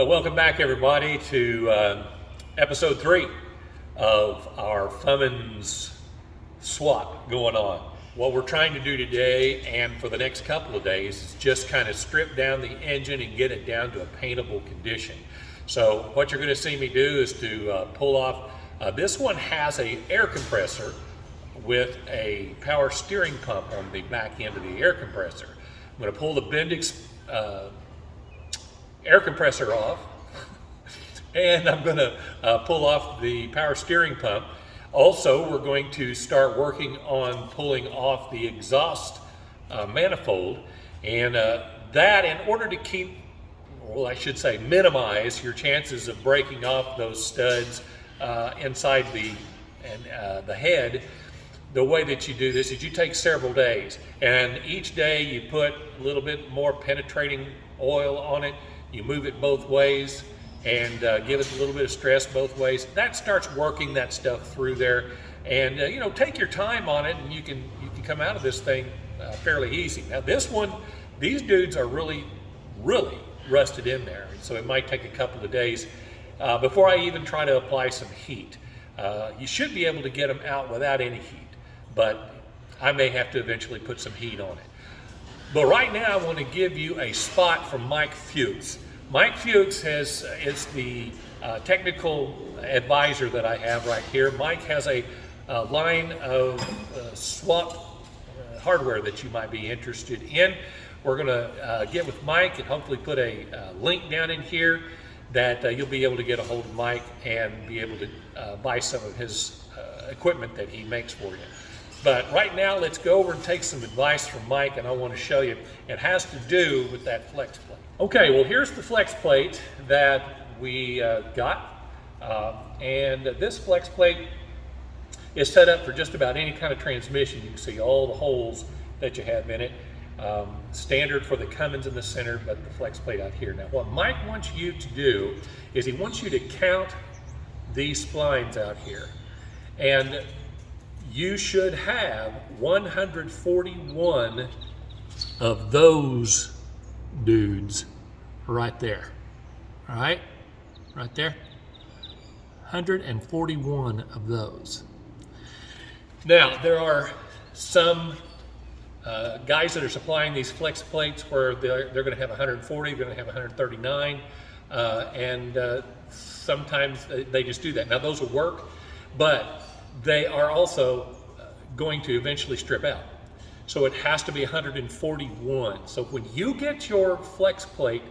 Well, welcome back, everybody, to episode 3 of our Cummins swap going on. What we're trying to do today and for the next couple of days is just kind of strip down the engine and get it down to a paintable condition. So what you're going to see me do is to pull off, this one has a air compressor with a power steering pump on the back end of the air compressor. I'm going to pull the Bendix air compressor off, and I'm going to pull off the power steering pump. Also, we're going to start working on pulling off the exhaust manifold, and that in order to keep, well, I should say minimize your chances of breaking off those studs inside the head. The way that you do this is you take several days, and each day you put a little bit more penetrating oil on it. You move it both ways and give it a little bit of stress both ways. That starts working that stuff through there, and take your time on it, and you can come out of this thing fairly easy. Now this one, these dudes are really rusted in there, and so it might take a couple of days before I even try to apply some heat. You should be able to get them out without any heat, but I may have to eventually put some heat on it. But right now, I want to give you a spot from Mike Fuchs. Mike Fuchs is the technical advisor that I have right here. Mike has a line of swap hardware that you might be interested in. We're going to get with Mike and hopefully put a link down in here that you'll be able to get a hold of Mike and be able to buy some of his equipment that he makes for you. But right now, let's go over and take some advice from Mike, and I want to show you. It has to do with that flex plate. Okay, well, here's the flex plate that we got. And this flex plate is set up for just about any kind of transmission. You can see all the holes that you have in it. Standard for the Cummins in the center, but the flex plate out here. Now, what Mike wants you to do is he wants you to count these splines out here. And you should have 141 of those dudes right there. All right? Right there. 141 of those. Now, there are some guys that are supplying these flex plates where they're going to have 140, they're going to have 139, and sometimes they just do that. Now, those will work, but they are also going to eventually strip out. So it has to be 141. So when you get your flex plate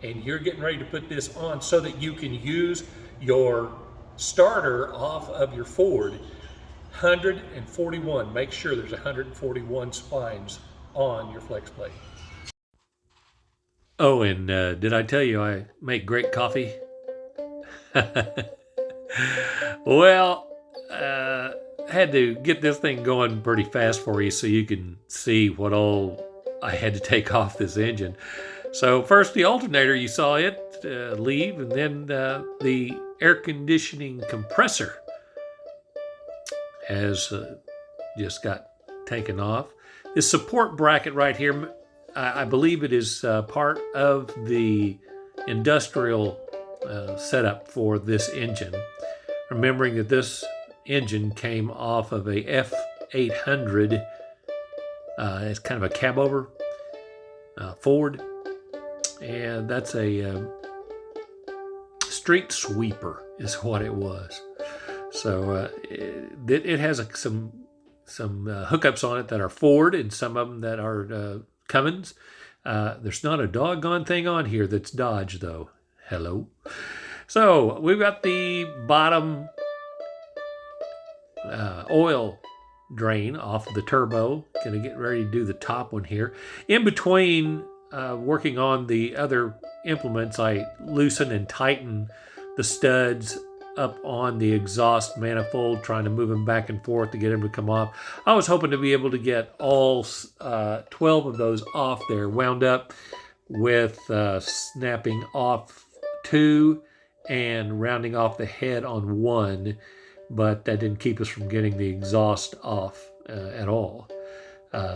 and you're getting ready to put this on so that you can use your starter off of your Ford, 141, make sure there's 141 spines on your flex plate. Oh, and did I tell you I make great coffee? Well, had to get this thing going pretty fast for you so you can see what all I had to take off this engine. So first the alternator, you saw it leave, and then the air conditioning compressor has just got taken off. This support bracket right here, I believe it is part of the industrial setup for this engine. Remembering that this engine came off of a F800, it's kind of a cab over Ford, and that's a street sweeper is what it was. So it has some hookups on it that are Ford and some of them that are Cummins. There's not a doggone thing on here that's Dodge though. Hello. So we've got the bottom oil drain off of the turbo. Gonna get ready to do the top one here. In between working on the other implements, I loosen and tighten the studs up on the exhaust manifold, trying to move them back and forth to get them to come off. I was hoping to be able to get all 12 of those off there, wound up with snapping off 2 and rounding off the head on 1, but that didn't keep us from getting the exhaust off at all.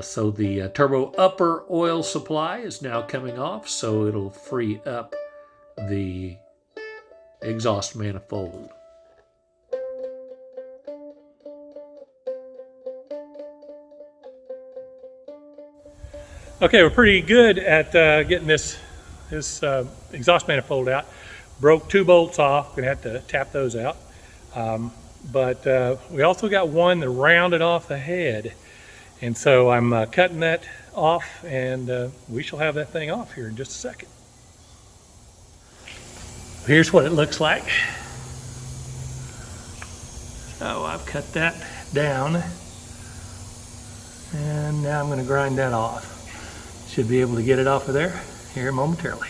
So the turbo upper oil supply is now coming off, so it'll free up the exhaust manifold. Okay, we're pretty good at getting this exhaust manifold out. Broke 2 bolts off. Gonna have to tap those out. But we also got one that rounded off the head, and so I'm cutting that off, and we shall have that thing off here in just a second. Here's what it looks like. So I've cut that down, and now I'm going to grind that off. Should be able to get it off of there here momentarily.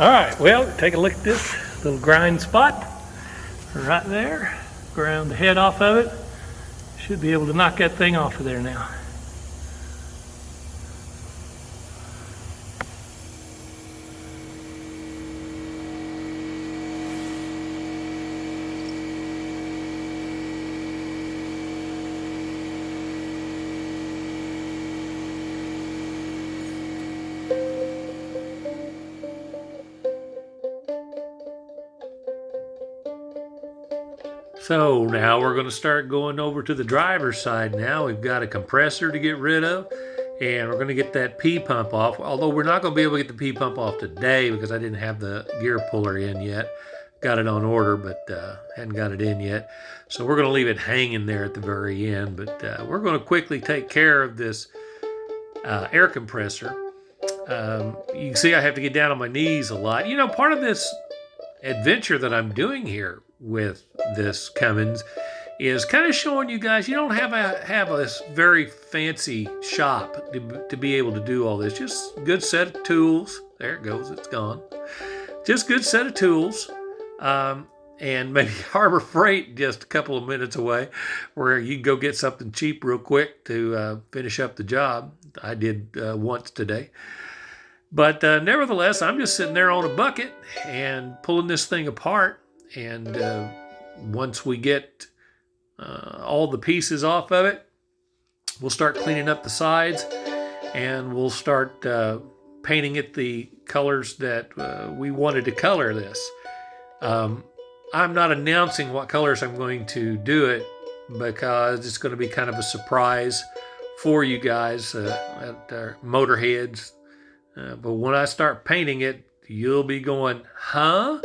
All right, well, take a look at this little grind spot right there. Ground the head off of it. Should be able to knock that thing off of there now. So now we're going to start going over to the driver's side now. We've got a compressor to get rid of, and we're going to get that P pump off. Although we're not going to be able to get the P pump off today because I didn't have the gear puller in yet. Got it on order, but hadn't got it in yet. So we're going to leave it hanging there at the very end. But we're going to quickly take care of this air compressor. You can see I have to get down on my knees a lot. You know, part of this adventure that I'm doing here with this Cummins is kind of showing you guys you don't have a very fancy shop to be able to do all this. Just a good set of tools. There it goes, it's gone. Just good set of tools, and maybe Harbor Freight just a couple of minutes away where you can go get something cheap real quick to finish up the job. I did once today. But nevertheless, I'm just sitting there on a bucket and pulling this thing apart. And once we get all the pieces off of it, we'll start cleaning up the sides, and we'll start painting it the colors that we wanted to color this. I'm not announcing what colors I'm going to do it because it's going to be kind of a surprise for you guys at Motorheads. But when I start painting it, you'll be going, huh?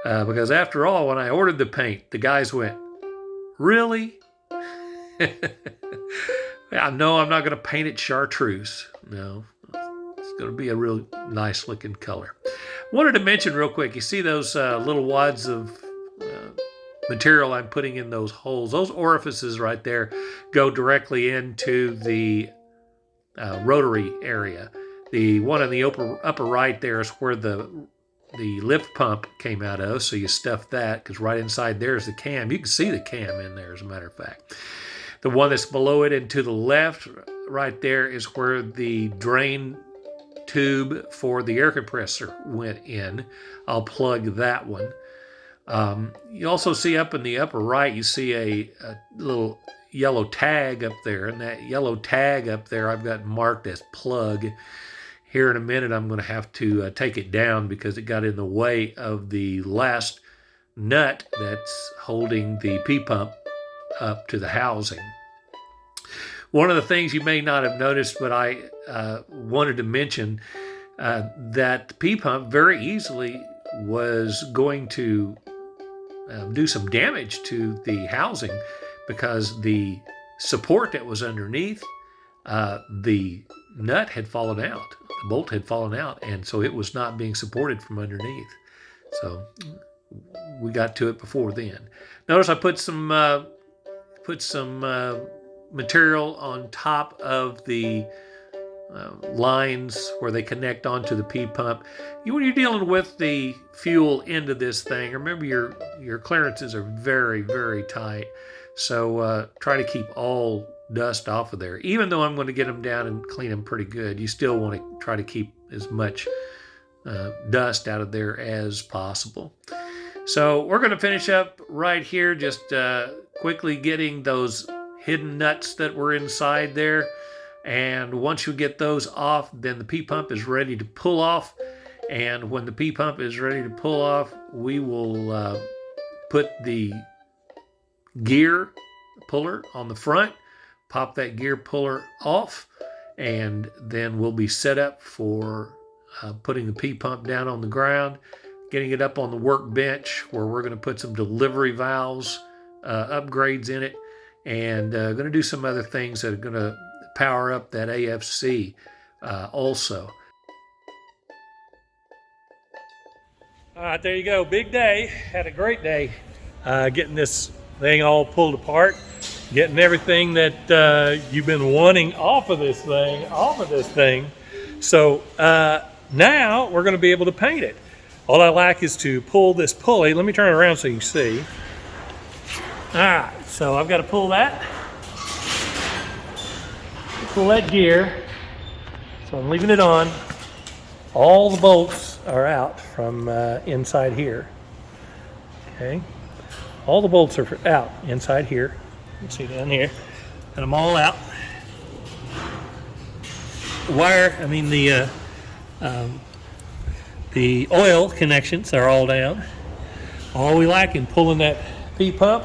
Because after all, when I ordered the paint, the guys went, really? I know I'm not going to paint it chartreuse. No, it's going to be a real nice looking color. Wanted to mention real quick, you see those little wads of material I'm putting in those holes? Those orifices right there go directly into the rotary area. The one in the upper right there is where the lift pump came out of, so you stuff that because right inside there is the cam. You can see the cam in there, as a matter of fact. The one that's below it and to the left right there is where the drain tube for the air compressor went in. I'll plug that one. You also see up in the upper right, you see a little yellow tag up there, and that yellow tag up there I've got marked as plug. Here in a minute I'm going to have to take it down because it got in the way of the last nut that's holding the P-pump up to the housing. One of the things you may not have noticed, but I wanted to mention that the P-pump very easily was going to do some damage to the housing because the support that was underneath, the nut had fallen out, the bolt had fallen out, and so it was not being supported from underneath. So we got to it before then. Notice I put some material on top of the lines where they connect onto the P-pump. When you're dealing with the fuel into this thing, remember your clearances are very, very tight. So try to keep all dust off of there. Even though I'm going to get them down and clean them pretty good, you still want to try to keep as much dust out of there as possible. So we're going to finish up right here, just quickly getting those hidden nuts that were inside there. And once you get those off, then the P-pump is ready to pull off. And when the P-pump is ready to pull off, we will put the gear puller on the front, pop that gear puller off, and then we'll be set up for putting the P-pump down on the ground, getting it up on the workbench where we're going to put some delivery valves, upgrades in it, and going to do some other things that are going to power up that AFC also. All right, there you go. Big day. Had a great day getting this thing all pulled apart, getting everything that you've been wanting off of this thing. So now we're going to be able to paint it. All I like is to pull this pulley. Let me turn it around so you can see. All right, so I've got to pull that gear. So I'm leaving it on. All the bolts are out from inside here. Okay, all the bolts are out inside here. You can see down here, and I'm all out. The oil connections are all down. All we like in pulling that P-pump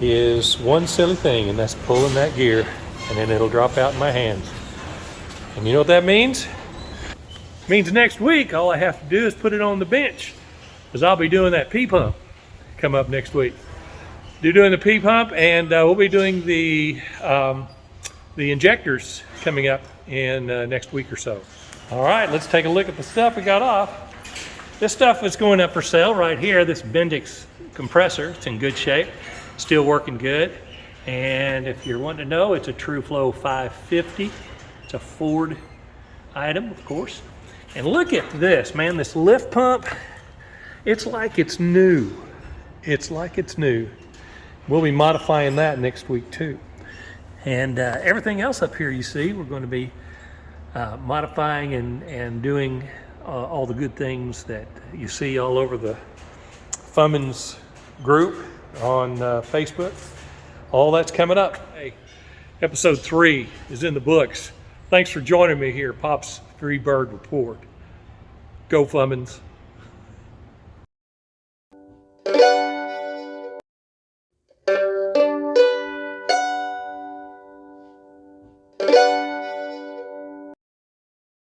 is one silly thing, and that's pulling that gear, and then it'll drop out in my hands. And you know what that means? It means next week all I have to do is put it on the bench, because I'll be doing that P-pump come up next week. Doing the P-pump, and we'll be doing the injectors coming up in next week or so. All right, let's take a look at the stuff we got off. This stuff is going up for sale right here. This Bendix compressor, it's in good shape, still working good. And if you're wanting to know, it's a TrueFlow 550. It's a Ford item, of course. And look at this, man, this lift pump, it's like it's new. It's like it's new. We'll be modifying that next week too. And everything else up here you see, we're going to be modifying and doing all the good things that you see all over the Cummins group on Facebook. All that's coming up. Hey, episode 3 is in the books. Thanks for joining me here, Pop's 3-Bird Report. Go Cummins.